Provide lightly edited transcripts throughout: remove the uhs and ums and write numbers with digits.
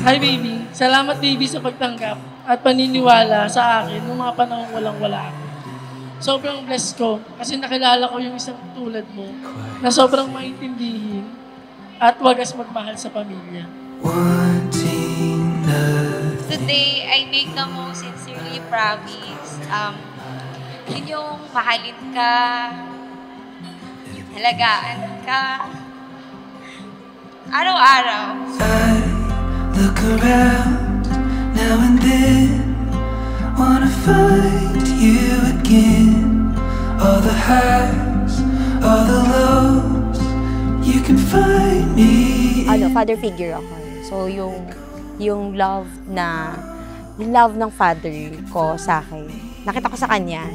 Hi baby, salamat baby sa pagtanggap at paniniwala sa akin nung mga panahon walang-wala ako. Sobrang blessed ko kasi nakilala ko yung isang tulad mo na sobrang maintindihin at wagas magmahal sa pamilya. Today, I make the most sincerely promise. Yun yung mahalin ka, halagaan ka, araw-araw. Look around now and then, wanna find you again. All the highs, all the lows, you can find me. Father figure ako. So yung love ng father ko sa akin. Nakita ko sa kanya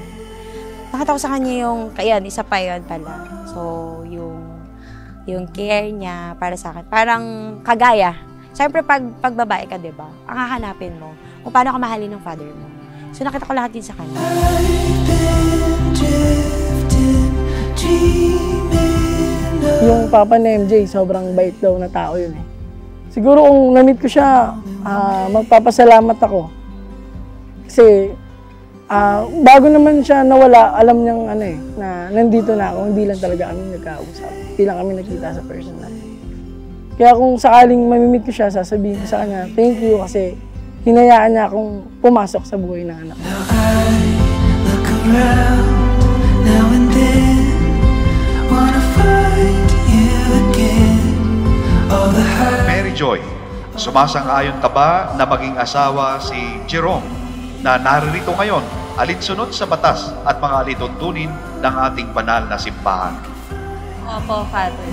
yung, isa pa yun pala. So yung care niya para sa akin, parang kagaya. Siyempre, pag babae ka, diba? Ang hahanapin mo kung paano ka mahalin ng father mo. So, nakita ko lahat din sa kanya. Yung papa ni MJ, sobrang bait daw na tao yun eh. Siguro kung na-meet ko siya, magpapasalamat ako. Kasi, bago naman siya nawala, alam niyang na nandito na ako, hindi lang talaga kami nagkausap. Hindi lang kami nakita sa personal. Kaya kung sakaling mamimit ko siya, sasabihin ko sa kanya, thank you kasi hinayaan niya akong pumasok sa buhay ng anak. Mary Joy, sumasang-ayon ka ba na maging asawa si Jerome na naririto ngayon alinsunod sa batas at mga alituntunin ng ating banal na simbahan? Opo, Father.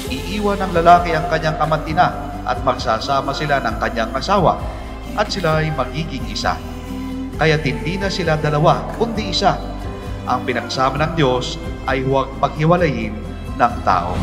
Iiwan ng lalaki ang kanyang ama't ina at magsasama sila ng kanyang asawa at sila ay magiging isa. Kaya't hindi na sila dalawa, kundi isa. Ang pinagsama ng Diyos ay huwag paghiwalayin ng tao.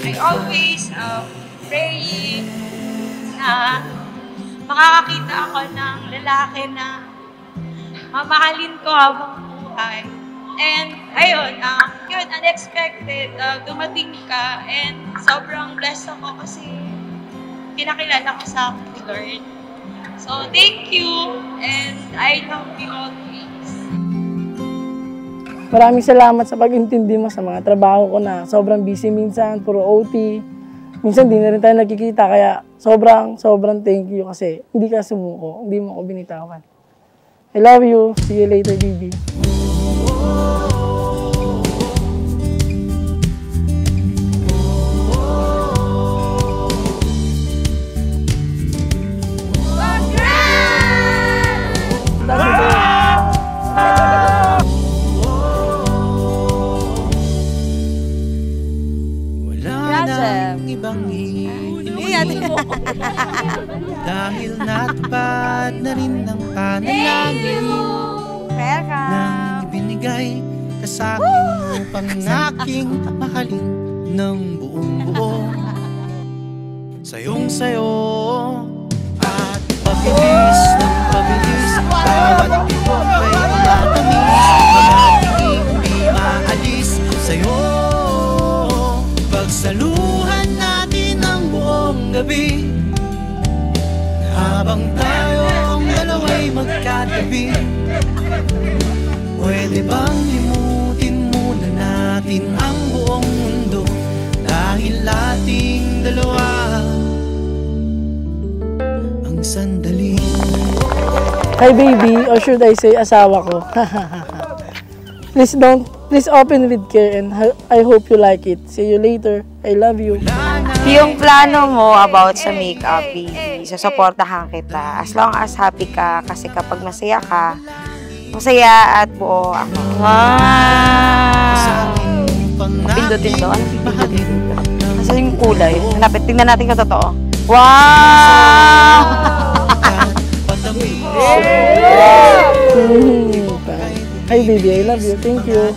I always praying na makakakita ako ng lalaki na mamahalin ko habang buhay. And ayun, yun, unexpected, dumating ka and sobrang blessed ako kasi kinakilala ko sa akin ni Lord. So, thank you and I love you always. Maraming salamat sa pag-intindi mo sa mga trabaho ko na sobrang busy minsan, puro OT. Minsan di na rin tayo nagkikita kaya sobrang thank you kasi hindi ka sumuko, hindi mo ako binitawan. I love you. See you later, baby. Dahil natupad na rin ng panalangin nang ibinigay ka sa akin upang aking mahalin ng buong buo. Sayong-sayo at pabilis ng pabilis, bawat ibon ay matamis, manatiging di maalis sa'yo. Pagsaluhan natin ang buong gabi habang tayong dalawa dalawa'y magkatabi? Pwede bang limutin muna natin ang buong mundo dahil ating dalawa ang sandali? Hi baby, or should I say asawa ko? Please open with care and I hope you like it. See you later. I love you. Yung plano mo about sa makeup, baby, susuportahan kita. As long as happy ka, kasi kapag masaya ka, masaya at buo ako. Wow! Pindutin to. Ano pindutin dito? Kasi yung kulay. Hanapit, tingnan natin kung totoo. Wow! Hi baby, I love you. Thank you.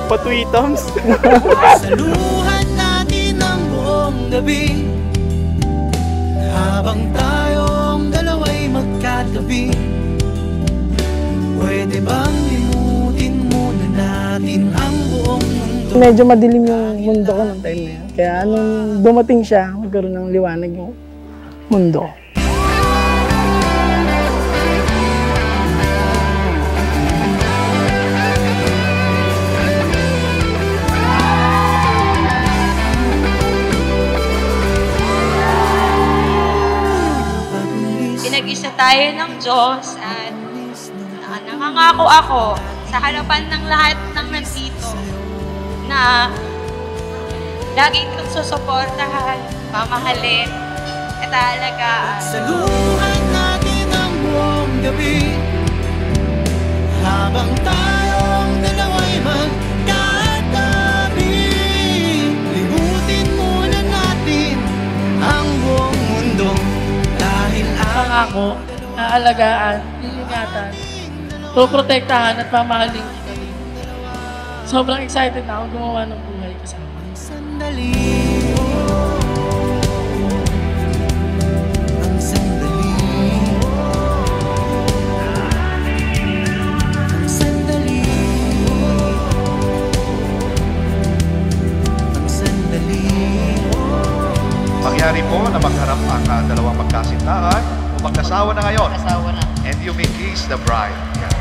Patwitams. Saluhan natin ang buong gabi habang tayong dalawa'y magkatabi. Pwede bang limutin muna natin ang buong mundo? Medyo madilim yung mundo ko ng time na yun. Kaya nung dumating siya, magkaroon ng liwanag yung mundo. Pinag-isa tayo ng Diyos at nangangako ako sa harapan ng lahat ng nandito na lagi kong susuportahan, mamahalin, at aalagaan. Saluhan natin ang buong gabi habang tayong dalawa'y magkatabi. Limutin muna natin ang buong mundo dahil Pangako, aalagaan, iingatan, poprotektahan at mamahalin kita. Sobrang excited na ako gumawa ng buhay kasama. sandali. Ang sandali. Ang sandali. Ang sandali. Mangyari po na magharap ang dalawang magkasintahan o magkasawa na ngayon. And you may kiss the bride. Yan.